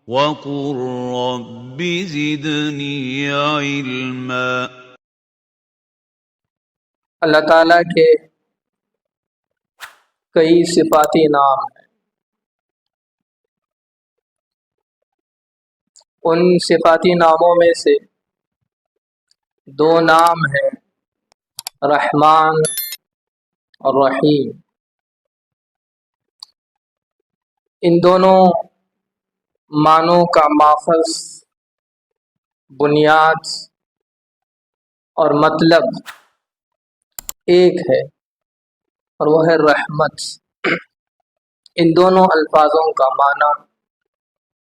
وَقُل رَّبِّ زِدْنِي عِلْمًا۔ اللہ تعالیٰ کے کئی صفاتی نام ہیں۔ ان صفاتی ناموں میں سے دو نام ہیں رحمان اور رحیم۔ ان دونوں معنوں کا ماخذ، بنیاد اور مطلب ایک ہے اور وہ ہے رحمت۔ ان دونوں الفاظوں کا معنی،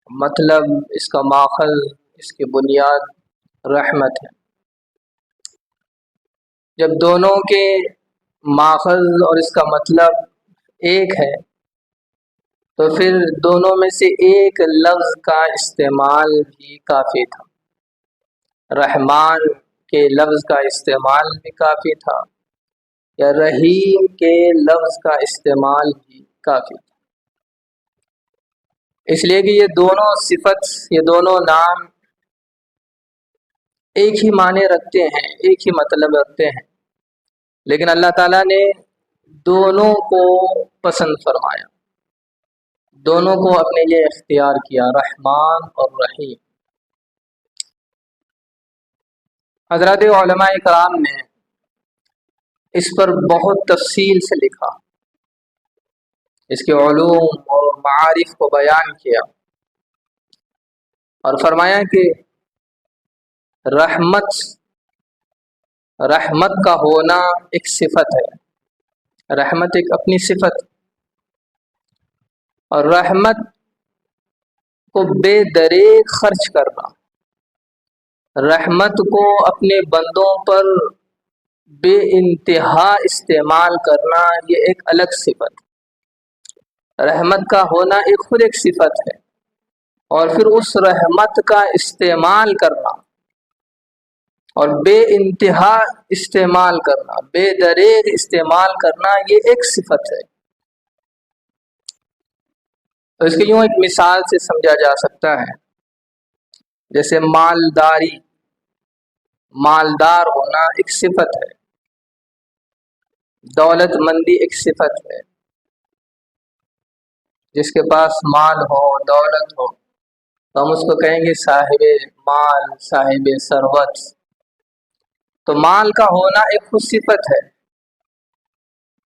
مطلب، اس کا ماخذ، اس کی بنیاد رحمت ہے۔ جب دونوں کے ماخذ اور اس کا مطلب ایک ہے تو پھر دونوں میں سے ایک لفظ کا استعمال بھی کافی تھا۔ رحمان کے لفظ کا استعمال بھی کافی تھا یا رحیم کے لفظ کا استعمال بھی کافی تھا، اس لیے کہ یہ دونوں صفت، یہ دونوں نام ایک ہی معنی رکھتے ہیں، ایک ہی مطلب رکھتے ہیں، لیکن اللہ تعالیٰ نے دونوں کو پسند فرمایا، دونوں کو اپنے لیے اختیار کیا، رحمان اور رحیم۔ حضرات علماء کرام نے اس پر بہت تفصیل سے لکھا، اس کے علوم اور معارف کو بیان کیا اور فرمایا کہ رحمت کا ہونا ایک صفت ہے، رحمت ایک اپنی صفت، اور رحمت کو بے دریغ خرچ کرنا، رحمت کو اپنے بندوں پر بے انتہا استعمال کرنا، یہ ایک الگ صفت ہے۔ رحمت کا ہونا ایک خود ایک صفت ہے، اور پھر اس رحمت کا استعمال کرنا اور بے انتہا استعمال کرنا، بے دریغ استعمال کرنا، یہ ایک صفت ہے۔ تو اس کے یوں ایک مثال سے سمجھا جا سکتا ہے، جیسے مالداری، مالدار ہونا ایک صفت ہے، دولت مندی ایک صفت ہے۔ جس کے پاس مال ہو، دولت ہو، تو ہم اس کو کہیں گے صاحب مال، صاحب ثروت۔ تو مال کا ہونا ایک خود صفت ہے،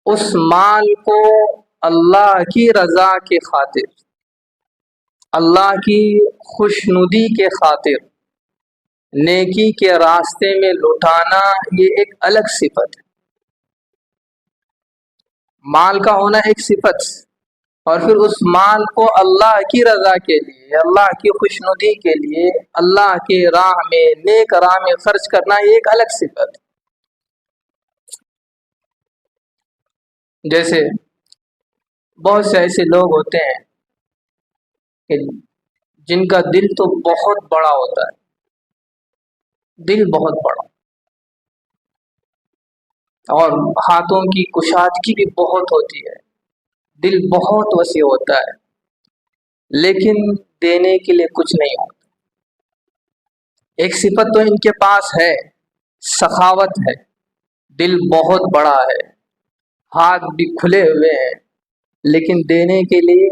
اس مال کو اللہ کی رضا کی خاطر، اللہ کی خوشنودی کے خاطر، نیکی کے راستے میں لٹانا، یہ ایک الگ صفت ہے۔ مال کا ہونا ایک صفت، اور پھر اس مال کو اللہ کی رضا کے لیے، اللہ کی خوشنودی کے لیے، اللہ کے راہ میں، نیک راہ میں خرچ کرنا، یہ ایک الگ صفت ہے۔ جیسے بہت سے ایسے لوگ ہوتے ہیں کہ جن کا دل تو بہت بڑا ہوتا ہے، دل بہت بڑا، اور ہاتھوں کی کشادگی بھی بہت ہوتی ہے، دل بہت وسیع ہوتا ہے، لیکن دینے کے لیے کچھ نہیں ہوتا۔ ایک صفت تو ان کے پاس ہے، سخاوت ہے، دل بہت بڑا ہے، ہاتھ بھی کھلے ہوئے ہیں، لیکن دینے کے لیے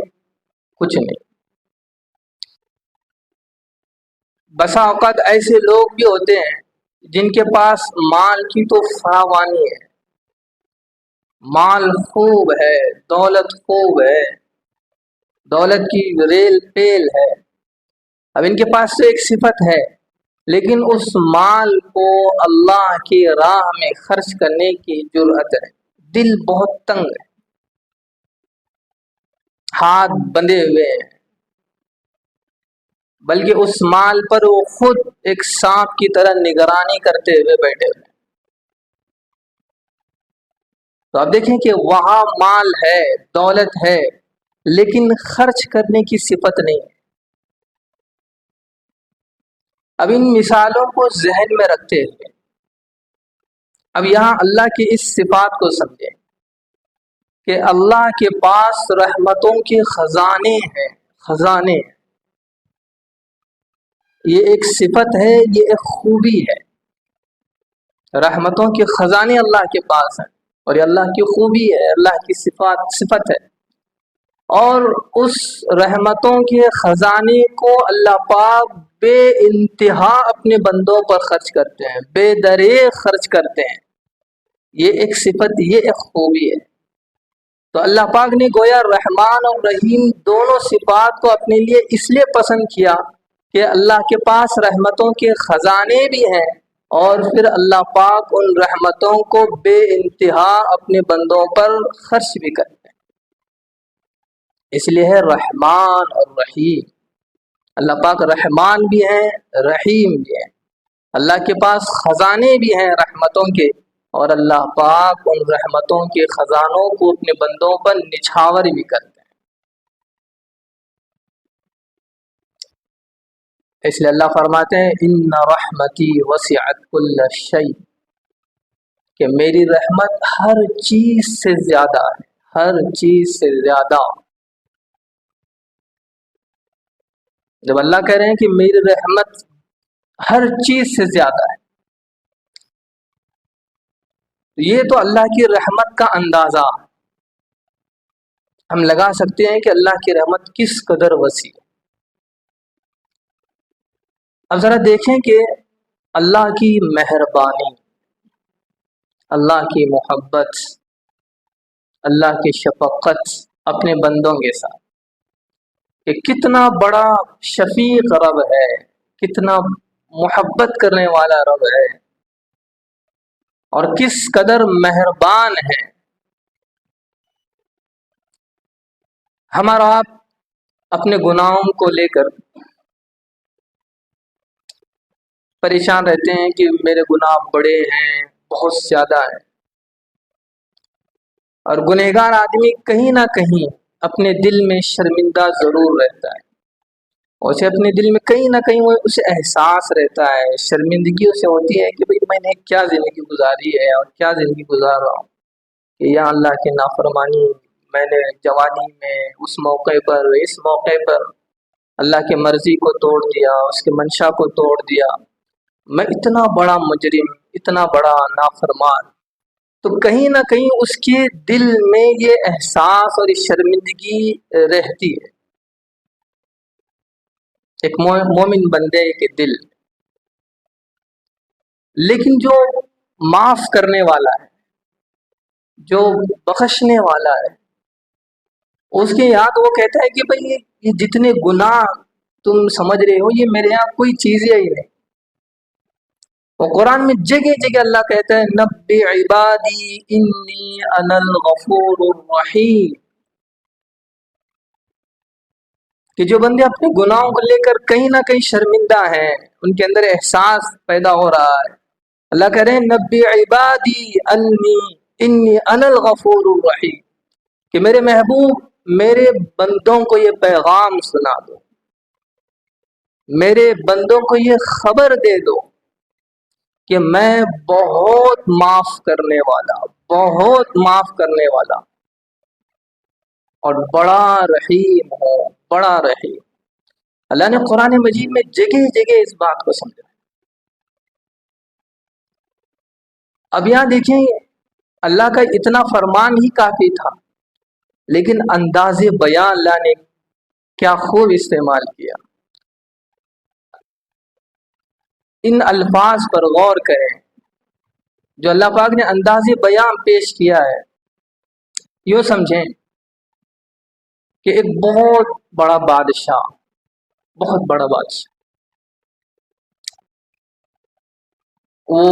کچھ نہیں۔ بسا اوقات ایسے لوگ بھی ہوتے ہیں جن کے پاس مال کی تو فراوانی ہے، مال خوب ہے، دولت خوب ہے، دولت کی ریل پیل ہے، اب ان کے پاس تو ایک صفت ہے، لیکن اس مال کو اللہ کی راہ میں خرچ کرنے کی جرأت ہے، دل بہت تنگ ہے، ہاتھ بندھے ہوئے ہیں، بلکہ اس مال پر وہ خود ایک سانپ کی طرح نگرانی کرتے ہوئے بیٹھے ہوئے۔ تو آپ دیکھیں کہ وہاں مال ہے، دولت ہے، لیکن خرچ کرنے کی صفت نہیں ہے۔ اب ان مثالوں کو ذہن میں رکھتے ہوئے اب یہاں اللہ کی اس صفات کو سمجھیں کہ اللہ کے پاس رحمتوں کے خزانے ہیں، خزانے ہیں، یہ ایک صفت ہے، یہ ایک خوبی ہے. رحمتوں کے خزانے اللہ کے پاس ہیں، اور یہ اللہ کی خوبی ہے، اللہ کی صفت ہے. اور اس رحمتوں کے خزانے کو اللہ پاک بے انتہا اپنے بندوں پر خرچ کرتے ہیں، بے دریغ خرچ کرتے ہیں. یہ ایک صفت، یہ ایک خوبی ہے. تو اللہ پاک نے گویا رحمان اور رحیم دونوں صفات کو اپنے لیے اس لیے پسند کیا کہ اللہ کے پاس رحمتوں کے خزانے بھی ہیں، اور پھر اللہ پاک ان رحمتوں کو بے انتہا اپنے بندوں پر خرچ بھی کرتے ہیں. اس لیے ہے رحمان اور رحیم. اللہ پاک رحمان بھی ہیں، رحیم بھی ہیں. اللہ کے پاس خزانے بھی ہیں رحمتوں کے، اور اللہ پاک ان رحمتوں کے خزانوں کو اپنے بندوں پر نچھاور بھی کرتے ہیں. اس لیے اللہ فرماتے ہیں ان رحمتی وسعت کل شیء، کہ میری رحمت ہر چیز سے زیادہ ہے، ہر چیز سے زیادہ. جب اللہ کہہ رہے ہیں کہ میری رحمت ہر چیز سے زیادہ ہے، یہ تو اللہ کی رحمت کا اندازہ ہم لگا سکتے ہیں کہ اللہ کی رحمت کس قدر وسیع ہے. اب ذرا دیکھیں کہ اللہ کی مہربانی، اللہ کی محبت، اللہ کی شفقت اپنے بندوں کے ساتھ، کہ کتنا بڑا شفیق رب ہے، کتنا محبت کرنے والا رب ہے، اور کس قدر مہربان ہے. ہمارا آپ اپنے گناہوں کو لے کر پریشان رہتے ہیں کہ میرے گناہ بڑے ہیں، بہت زیادہ ہیں. اور گنہگار آدمی کہیں نہ کہیں اپنے دل میں شرمندہ ضرور رہتا ہے، اسے اپنے دل میں کہیں نہ کہیں وہ اسے احساس رہتا ہے، شرمندگی اسے ہوتی ہے کہ بھئی میں نے کیا زندگی گزاری ہے اور کیا زندگی گزار رہا ہوں، کہ یا اللہ کی نافرمانی میں نے جوانی میں اس موقع پر، اس موقع پر اللہ کی مرضی کو توڑ دیا، اس کے منشا کو توڑ دیا، میں اتنا بڑا مجرم، اتنا بڑا نافرمان. تو کہیں نہ کہیں اس کے دل میں یہ احساس اور یہ شرمندگی رہتی ہے. ایک مومن بندے کے دل. لیکن جو معاف کرنے والا ہے، جو بخشنے والا ہے، اس کے یاد وہ کہتا ہے کہ بھئی یہ جتنے گناہ تم سمجھ رہے ہو یہ میرے یہاں کوئی چیز ہی نہیں. وہ قرآن میں جگہ جگہ اللہ کہتا ہے نبئ عبادی انی انا الغفور الرحیم، کہ جو بندے اپنے گناہوں کو لے کر کہیں نہ کہیں شرمندہ ہیں، ان کے اندر احساس پیدا ہو رہا ہے. اللہ کہہ رہے ہیں نبئ عبادی انی انا الغفور الرحیم، کہ میرے محبوب میرے بندوں کو یہ پیغام سنا دو، میرے بندوں کو یہ خبر دے دو کہ میں بہت معاف کرنے والا، بہت معاف کرنے والا اور بڑا رحیم ہوں، بڑا رحیم. اللہ نے قرآن مجید میں جگہ جگہ اس بات کو سمجھا. اب یہاں دیکھیں اللہ کا اتنا فرمان ہی کافی تھا، لیکن انداز بیان اللہ نے کیا خوب استعمال کیا. ان الفاظ پر غور کریں جو اللہ پاک نے انداز بیان پیش کیا ہے. یوں سمجھیں کہ ایک بہت بڑا بادشاہ، بہت بڑا بادشاہ، وہ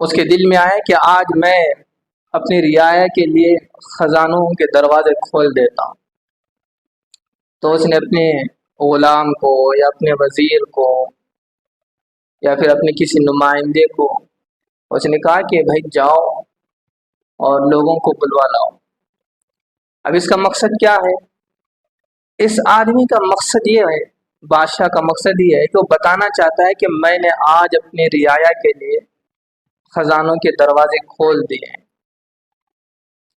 اس کے دل میں آیا کہ آج میں اپنی رعایا کے لیے خزانوں کے دروازے کھول دیتا ہوں. تو اس نے اپنے غلام کو یا اپنے وزیر کو یا پھر اپنے کسی نمائندے کو اس نے کہا کہ بھائی جاؤ اور لوگوں کو بلوا لاؤ. اب اس کا مقصد کیا ہے؟ اس آدمی کا مقصد یہ ہے، بادشاہ کا مقصد یہ ہے کہ وہ بتانا چاہتا ہے کہ میں نے آج اپنے رعایا کے لیے خزانوں کے دروازے کھول دیے ہیں.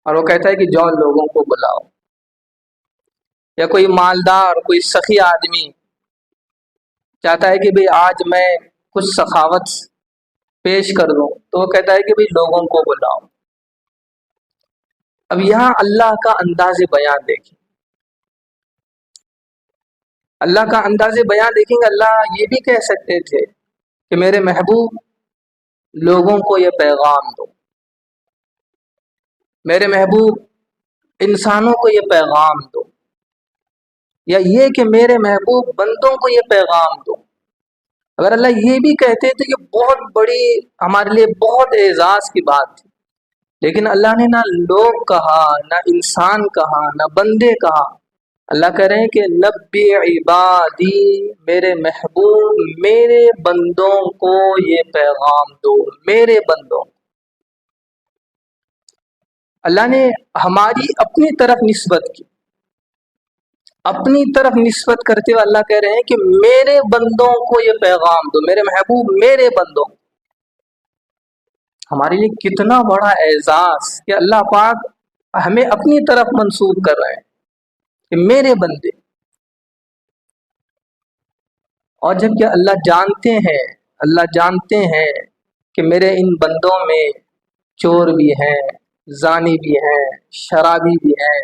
اور وہ کہتا ہے کہ جاؤ لوگوں کو بلاؤ. یا کوئی مالدار، کوئی سخی آدمی چاہتا ہے کہ بھئی آج میں کچھ سخاوت پیش کر دوں، تو وہ کہتا ہے کہ بھئی لوگوں کو بلاؤ۔ اب یہاں اللہ کا انداز بیان دیکھیں، اللہ کا انداز بیان دیکھیں گے۔ اللہ یہ بھی کہہ سکتے تھے کہ میرے محبوب لوگوں کو یہ پیغام دو، میرے محبوب انسانوں کو یہ پیغام دو، یا یہ کہ میرے محبوب بندوں کو یہ پیغام دو۔ اگر اللہ یہ بھی کہتے تو یہ بہت بڑی ہمارے لیے بہت اعزاز کی بات تھی، لیکن اللہ نے نہ لوگ کہا، نہ انسان کہا، نہ بندے کہا۔ اللہ کہہ رہے ہیں کہ نبی عبادی، میرے محبوب میرے بندوں کو یہ پیغام دو، میرے بندوں۔ اللہ نے ہماری اپنی طرف نسبت کی، اپنی طرف نسبت کرتے ہوئے اللہ کہہ رہے ہیں کہ میرے بندوں کو یہ پیغام دو، میرے محبوب میرے بندوں۔ ہمارے لیے کتنا بڑا اعزاز کہ اللہ پاک ہمیں اپنی طرف منسوب کر رہے ہیں کہ میرے بندے۔ اور جب کہ اللہ جانتے ہیں کہ میرے ان بندوں میں چور بھی ہیں، زانی بھی ہیں، شرابی بھی ہیں،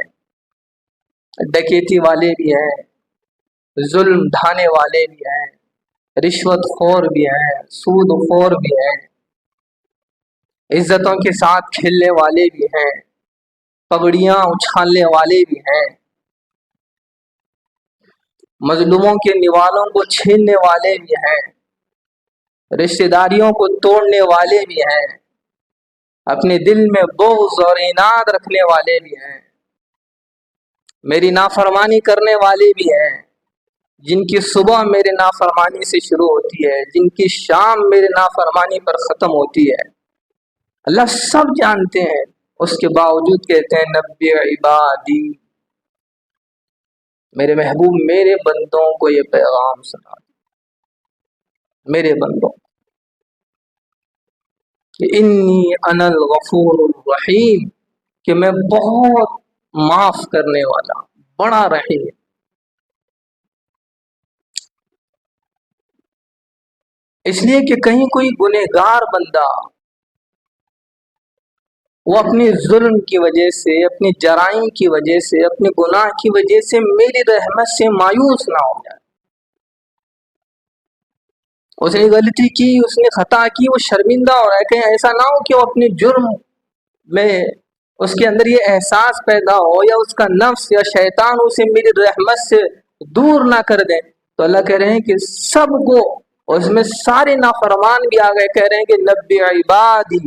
ڈکیتی والے بھی ہیں، ظلم ڈھانے والے بھی ہیں، رشوت خور بھی ہیں، سود خور بھی ہیں، عزتوں کے ساتھ کھیلنے والے بھی ہیں، پگڑیاں اچھالنے والے بھی ہیں، مظلوموں کے نوالوں کو چھیننے والے بھی ہیں، رشتہ داریوں کو توڑنے والے بھی ہیں، اپنے دل میں بغض اور عناد رکھنے والے بھی ہیں، میری نافرمانی کرنے والے بھی ہیں، جن کی صبح میرے نافرمانی سے شروع ہوتی ہے، جن کی شام میرے نافرمانی پر ختم ہوتی ہے۔ اللہ سب جانتے ہیں، اس کے باوجود کہتے ہیں نبی عبادی، میرے محبوب میرے بندوں کو یہ پیغام سنا دو، میرے بندوں کہ انی انا الغفور الرحیم، کہ میں بہت معاف کرنے والا، بڑا رحیم۔ اس لیے کہ کہیں کوئی گنہگار بندہ وہ اپنی ظلم کی وجہ سے، اپنی جرائم کی وجہ سے، اپنے گناہ کی وجہ سے میری رحمت سے مایوس نہ ہو جائے۔ اس نے غلطی کی، اس نے خطا کی، وہ شرمندہ ہو رہا ہے، کہیں ایسا نہ ہو کہ وہ اپنے جرم میں اس کے اندر یہ احساس پیدا ہو، یا اس کا نفس یا شیطان اسے میری رحمت سے دور نہ کر دیں۔ تو اللہ کہہ رہے ہیں کہ سب کو، اس میں سارے نافرمان بھی آ گئے، کہہ رہے ہیں کہ نبی عبادی،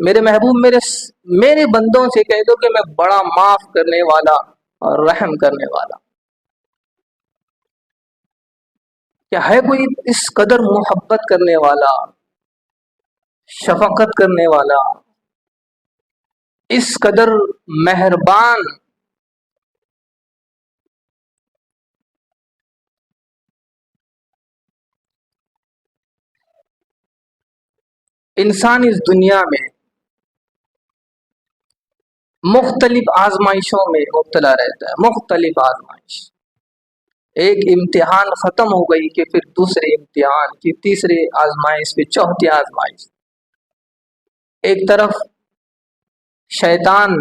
میرے محبوب میرے بندوں سے کہہ دو کہ میں بڑا معاف کرنے والا اور رحم کرنے والا۔ کیا ہے کوئی اس قدر محبت کرنے والا، شفقت کرنے والا، اس قدر مہربان؟ انسان اس دنیا میں مختلف آزمائشوں میں مبتلا رہتا ہے، مختلف آزمائش۔ ایک امتحان ختم ہو گئی کہ پھر دوسرے امتحان کی، تیسری آزمائش، پھر چوتھی آزمائش۔ ایک طرف شیطان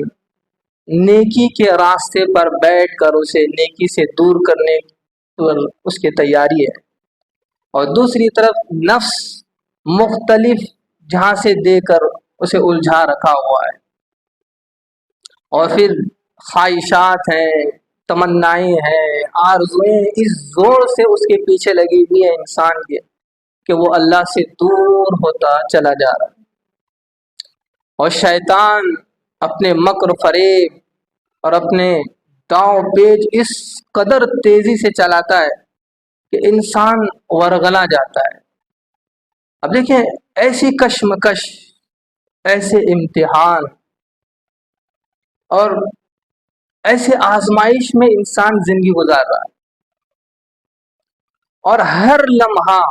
نیکی کے راستے پر بیٹھ کر اسے نیکی سے دور کرنے پر اس کی تیاری ہے، اور دوسری طرف نفس مختلف جہاں سے دے کر اسے الجھا رکھا ہوا ہے، اور پھر خواہشات ہیں، تمنائیں ہیں، آرزویں اس زور سے اس کے پیچھے لگی ہوئی ہے انسان کے کہ وہ اللہ سے دور ہوتا چلا جا رہا ہے۔ اور شیطان اپنے مکر فریب اور اپنے داؤ پیچ اس قدر تیزی سے چلاتا ہے کہ انسان ورغلا جاتا ہے۔ اب دیکھیں، ایسی کشمکش، ایسے امتحان اور ایسے آزمائش میں انسان زندگی گزار رہا ہے، اور ہر لمحہ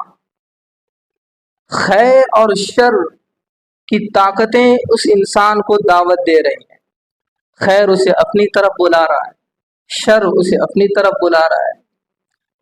خیر اور شر کی طاقتیں اس انسان کو دعوت دے رہی ہیں۔ خیر اسے اپنی طرف بلا رہا ہے، شر اسے اپنی طرف بلا رہا ہے،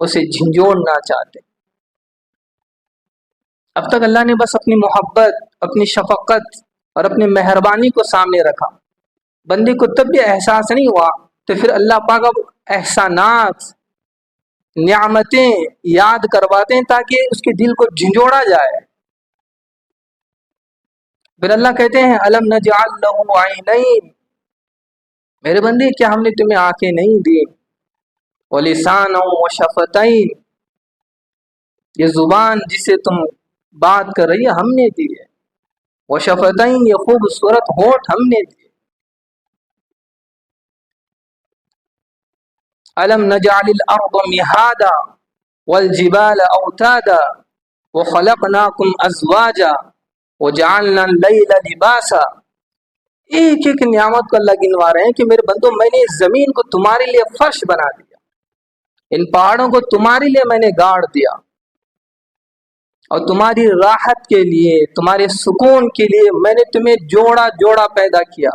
اسے جھنجھوڑنا چاہتے. اب تک اللہ نے بس اپنی محبت، اپنی شفقت اور اپنی مہربانی کو سامنے رکھا. بندے کو تب بھی احساس نہیں ہوا، تو پھر اللہ پاک اب احسانات، نعمتیں یاد کرواتے ہیں تاکہ اس کے دل کو جھنجھوڑا جائے. پھر اللہ کہتے ہیں الم نجعل لہ عینین، میرے بندے کیا ہم نے تمہیں آنکھیں نہیں دی؟ ولسانا وشفتین، یہ زبان جسے تم بات کر رہی ہے ہم نے دی ہے. وشفتین، یہ خوبصورت ہونٹ ہم نے دی. الم نجعل الارض مہادا والجبال اوتادا وخلقناکم ازواجا وجعلنا اللیل لباسا. ایک ایک نعمت کو اللہ گنوا رہے ہیں کہ میرے بندو میں نے اس زمین کو تمہارے لیے فرش بنا دیا، ان پہاڑوں کو تمہارے لیے میں نے گاڑ دیا، اور تمہاری راحت کے لیے، تمہارے سکون کے لیے میں نے تمہیں جوڑا جوڑا پیدا کیا.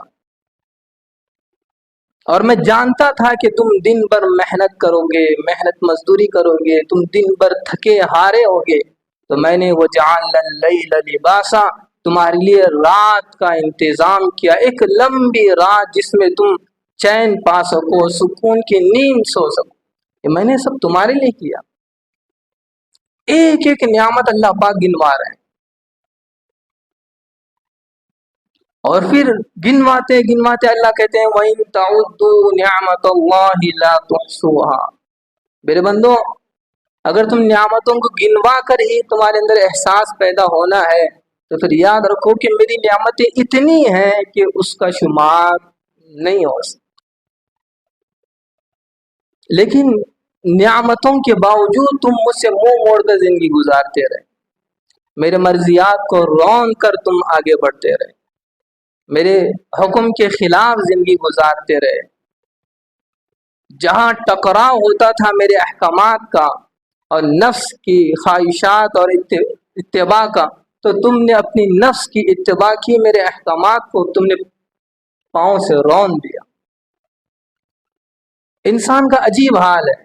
اور میں جانتا تھا کہ تم دن بھر محنت کرو گے، محنت مزدوری کرو گے، تم دن بھر تھکے ہارے ہوگے، تو میں نے وجعلنا اللیل لباسا، تمہارے لیے رات کا انتظام کیا، ایک لمبی رات جس میں تم چین پا سکو، سکون کی نیند سو سکو. یہ میں نے سب تمہارے لیے کیا. ایک ایک نعمت اللہ پاک گنوا رہے ہیں. اور پھر گنواتے گنواتے اللہ کہتے ہیں وَإِن تَعُدُّوا نِعْمَةَ اللَّهِ لَا تُحْصُوهَا. میرے بندو، اگر تم نعمتوں کو گنوا کر ہی تمہارے اندر احساس پیدا ہونا ہے تو پھر یاد رکھو کہ میری نعمتیں اتنی ہیں کہ اس کا شمار نہیں ہو سکتا. لیکن نعمتوں کے باوجود تم مجھ سے منہ موڑ کر زندگی گزارتے رہے، میرے مرضیات کو رون کر تم آگے بڑھتے رہے، میرے حکم کے خلاف زندگی گزارتے رہے. جہاں ٹکراؤ ہوتا تھا میرے احکامات کا اور نفس کی خواہشات اور اتباع کا، تو تم نے اپنی نفس کی اتباع کی، میرے احکامات کو تم نے پاؤں سے رون دیا. انسان کا عجیب حال ہے.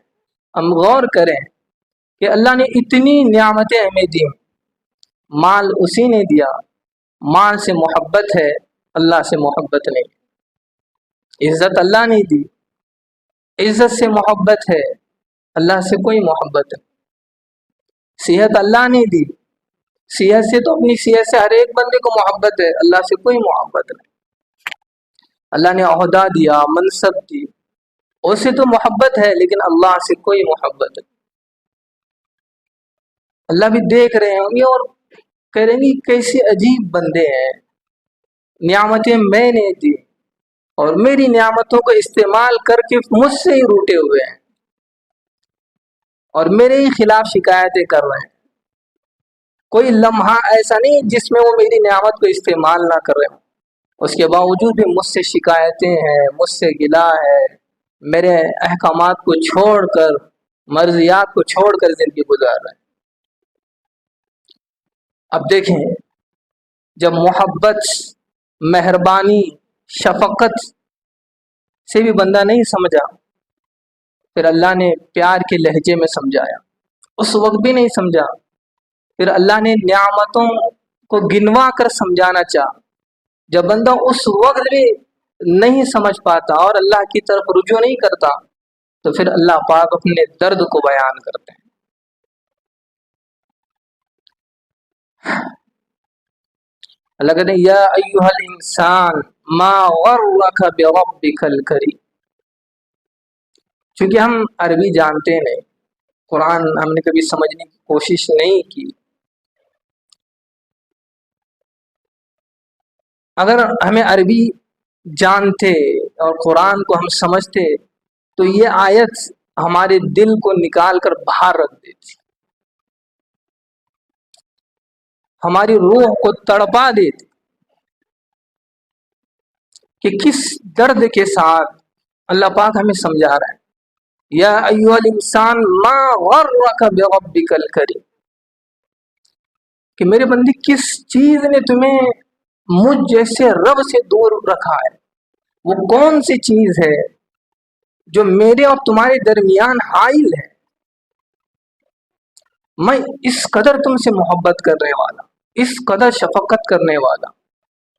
ہم غور کریں کہ اللہ نے اتنی نعمتیں ہمیں دی، مال اسی نے دیا، مال سے محبت ہے، اللہ سے محبت نہیں. عزت اللہ نے دی، عزت سے محبت ہے، اللہ سے کوئی محبت نہیں. صحت اللہ نے دی، صحت سے تو اپنی صحت سے ہر ایک بندے کو محبت ہے، اللہ سے کوئی محبت نہیں. اللہ نے عہدہ دیا، منصب دی، اس سے تو محبت ہے لیکن اللہ سے کوئی محبت نہیں. اللہ بھی دیکھ رہے ہوں گے اور کہہ رہے ہیں کہ کیسے عجیب بندے ہیں، نعمتیں میں نے دی اور میری نعمتوں کو استعمال کر کے مجھ سے ہی روٹے ہوئے ہیں اور میرے ہی خلاف شکایتیں کر رہے ہیں. کوئی لمحہ ایسا نہیں جس میں وہ میری نعمت کو استعمال نہ کر رہے ہوں، اس کے باوجود بھی مجھ سے شکایتیں ہیں، مجھ سے گلا ہے، میرے احکامات کو چھوڑ کر، مرضیات کو چھوڑ کر زندگی گزار رہے ہیں. اب دیکھیں، جب محبت، مہربانی، شفقت سے بھی بندہ نہیں سمجھا، پھر اللہ نے پیار کے لہجے میں سمجھایا، اس وقت بھی نہیں سمجھا، پھر اللہ نے نعمتوں کو گنوا کر سمجھانا چاہا. جب بندہ اس وقت بھی نہیں سمجھ پاتا اور اللہ کی طرف رجوع نہیں کرتا تو پھر اللہ پاک اپنے درد کو بیان کرتے ہیں. اللہ کہتے ہیں یا ایھا الانسان ما غرک بربک الکریم. چونکہ ہم عربی جانتے نہیں، قرآن ہم نے کبھی سمجھنے کی کوشش نہیں کی. اگر ہمیں عربی جانتے اور قرآن کو ہم سمجھتے تو یہ آیت ہمارے دل کو نکال کر باہر رکھ دیتی، ہماری روح کو تڑپا دیتی کہ کس درد کے ساتھ اللہ پاک ہمیں سمجھا رہا ہے. یا ایھا الانسان ما غرک بربک الکریم، کہ میرے بندے کس چیز نے تمہیں مجھ جیسے رب سے دور رکھا ہے. وہ کون سی چیز ہے جو میرے اور تمہارے درمیان حائل ہے. میں اس قدر تم سے محبت کرنے والا، اس قدر شفقت کرنے والا،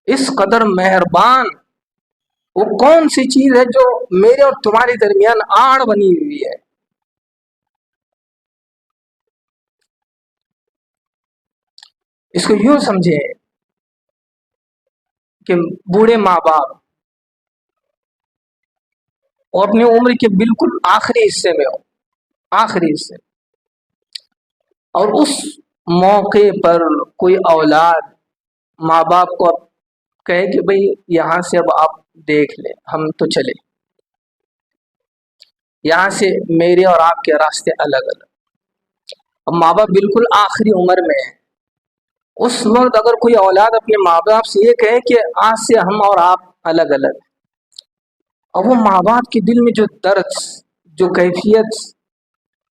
اس قدر مہربان، وہ کون سی چیز ہے جو میرے اور تمہارے درمیان آڑ بنی ہوئی ہے؟ اس کو یوں سمجھیں کہ بوڑھے ماں باپ اور اپنی عمر کے بالکل آخری حصے میں ہو، آخری حصے، اور اس موقع پر کوئی اولاد ماں باپ کو کہے کہ بھئی یہاں سے اب آپ دیکھ لیں، ہم تو چلے، یہاں سے میرے اور آپ کے راستے الگ الگ۔ اب ماں باپ بالکل آخری عمر میں ہیں، اس وقت اگر کوئی اولاد اپنے ماں باپ سے یہ کہے کہ آج سے ہم اور آپ الگ الگ، اور وہ ماں باپ کے دل میں جو درد، جو کیفیت،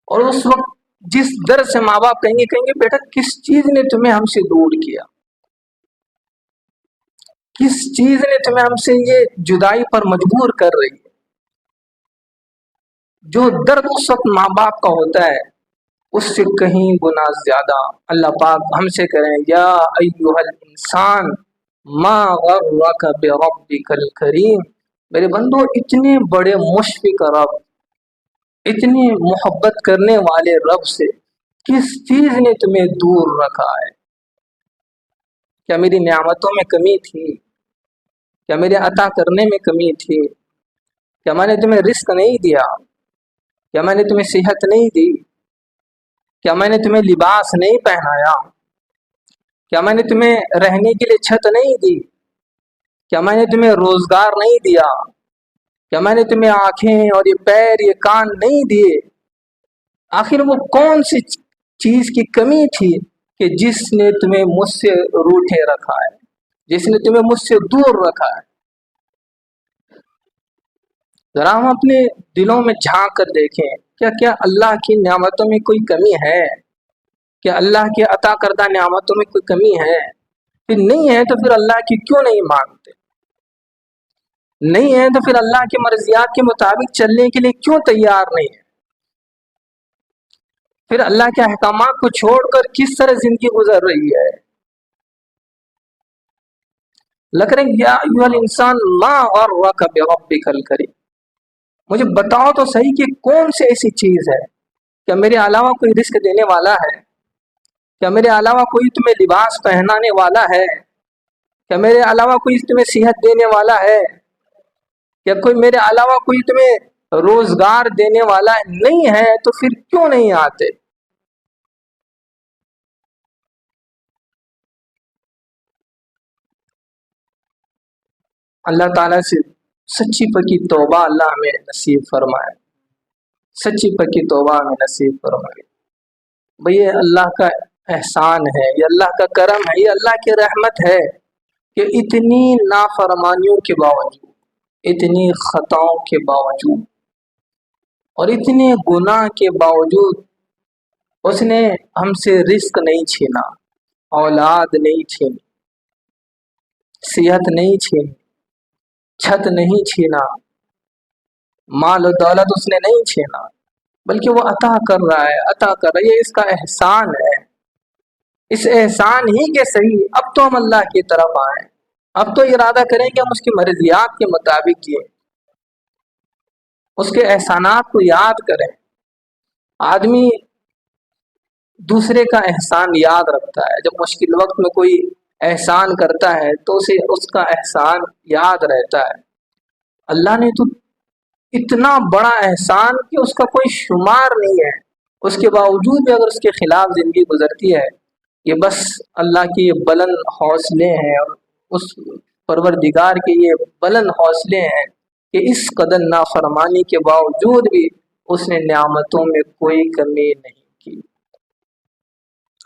اور اس وقت جس درد سے ماں باپ کہیں گے بیٹا کس چیز نے تمہیں ہم سے دور کیا، کس چیز نے تمہیں ہم سے یہ جدائی پر مجبور کر رہی ہے، جو درد اس وقت ماں باپ کا ہوتا ہے اس سے کہیں گنا زیادہ اللہ پاک ہم سے کریں، یا ایھا الانسان ما غرک بربک الکریم، میرے بندو اتنے بڑے مشفق رب، اتنی محبت کرنے والے رب سے کس چیز نے تمہیں دور رکھا ہے؟ کیا میری نعمتوں میں کمی تھی؟ کیا میرے عطا کرنے میں کمی تھی؟ کیا میں نے تمہیں رزق نہیں دیا؟ کیا میں نے تمہیں صحت نہیں دی؟ کیا میں نے تمہیں لباس نہیں پہنایا؟ کیا میں نے تمہیں رہنے کے لیے چھت نہیں دی؟ کیا میں نے تمہیں روزگار نہیں دیا؟ کیا میں نے تمہیں آنکھیں اور یہ پیر یہ کان نہیں دیے؟ آخر وہ کون سی چیز کی کمی تھی کہ جس نے تمہیں مجھ سے روٹھے رکھا ہے، جس نے تمہیں مجھ سے دور رکھا ہے؟ ذرا ہم اپنے دلوں میں جھانک کر دیکھیں، کیا اللہ کی نعمتوں میں کوئی کمی ہے؟ کیا اللہ کے عطا کردہ نعمتوں میں کوئی کمی ہے؟ پھر نہیں ہے تو پھر اللہ کی کیوں نہیں مانتے؟ نہیں ہے تو پھر اللہ کے مرضیات کے مطابق چلنے کے لیے کیوں تیار نہیں ہے؟ پھر اللہ کے احکامات کو چھوڑ کر کس طرح زندگی گزر رہی ہے؟ لگ رہے یا ایھا الانسان ما غرک بربک الکریم، مجھے بتاؤ تو صحیح کہ کون سی ایسی چیز ہے؟ کیا میرے علاوہ کوئی رزق دینے والا ہے؟ کیا میرے علاوہ کوئی تمہیں لباس پہنانے والا ہے؟ کیا میرے علاوہ کوئی تمہیں صحت دینے والا ہے؟ کیا کوئی میرے علاوہ کوئی تمہیں روزگار دینے والا ہے؟ نہیں ہے تو پھر کیوں نہیں آتے؟ اللہ تعالیٰ سے سچی پکی توبہ اللہ ہمیں نصیب فرمائے، سچی پکی توبہ ہمیں نصیب فرمائے۔ بھئی یہ اللہ کا احسان ہے، یہ اللہ کا کرم ہے، یہ اللہ کی رحمت ہے کہ اتنی نافرمانیوں کے باوجود، اتنی خطاؤں کے باوجود اور اتنے گناہ کے باوجود اس نے ہم سے رزق نہیں چھینا، اولاد نہیں چھینی، صحت نہیں چھینی، چھت نہیں چھینا، مال و دولت اس نے نہیں چھینا، بلکہ وہ عطا کر رہا ہے، عطا کر رہا ہے، یہ اس کا احسان ہے۔ اس احسان ہی کے صحیح اب تو ہم اللہ کی طرف آئیں، اب تو ارادہ کریں کہ ہم اس کی مرضیات کے مطابق جئیں، اس کے احسانات کو یاد کریں۔ آدمی دوسرے کا احسان یاد رکھتا ہے، جب مشکل وقت میں کوئی احسان کرتا ہے تو اسے اس کا احسان یاد رہتا ہے۔ اللہ نے تو اتنا بڑا احسان کہ اس کا کوئی شمار نہیں ہے، اس کے باوجود بھی اگر اس کے خلاف زندگی گزرتی ہے، یہ بس اللہ کی یہ بلند حوصلے ہیں، اور اس پروردگار کے یہ بلند حوصلے ہیں کہ اس قدر نافرمانی کے باوجود بھی اس نے نعمتوں میں کوئی کمی نہیں کی،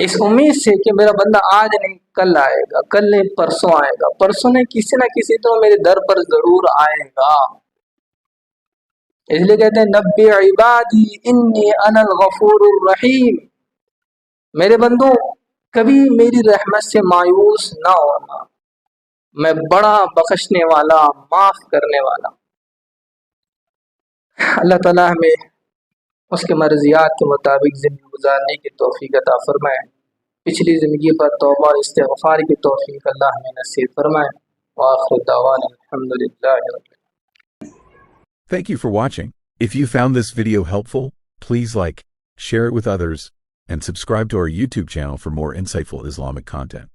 اس امید سے کہ میرا بندہ آج نہیں کل آئے گا، کل نہیں پرسوں آئے گا، پرسوں نہیں کسی نہ کسی طرح میرے در پر ضرور آئے گا۔ اس لیے کہتے ہیں نبی عبادی انی انا الغفور الرحیم، میرے بندو کبھی میری رحمت سے مایوس نہ ہونا، میں بڑا بخشنے والا، معاف کرنے والا۔ اللہ تعالیٰ ہمیں اس کے مرضیات کے مطابق زندگی گزارنے کی توفیق عطا فرمائے. پچھلی زندگی پر توبہ اور استغفار کی توفیق اللہ ہمیں نصیب فرمائے. وآخر دعوانا الحمدللہ رب العالمین. Thank you for watching. If you found this video helpful, please like, share it with others, and subscribe to our YouTube channel for more insightful Islamic content.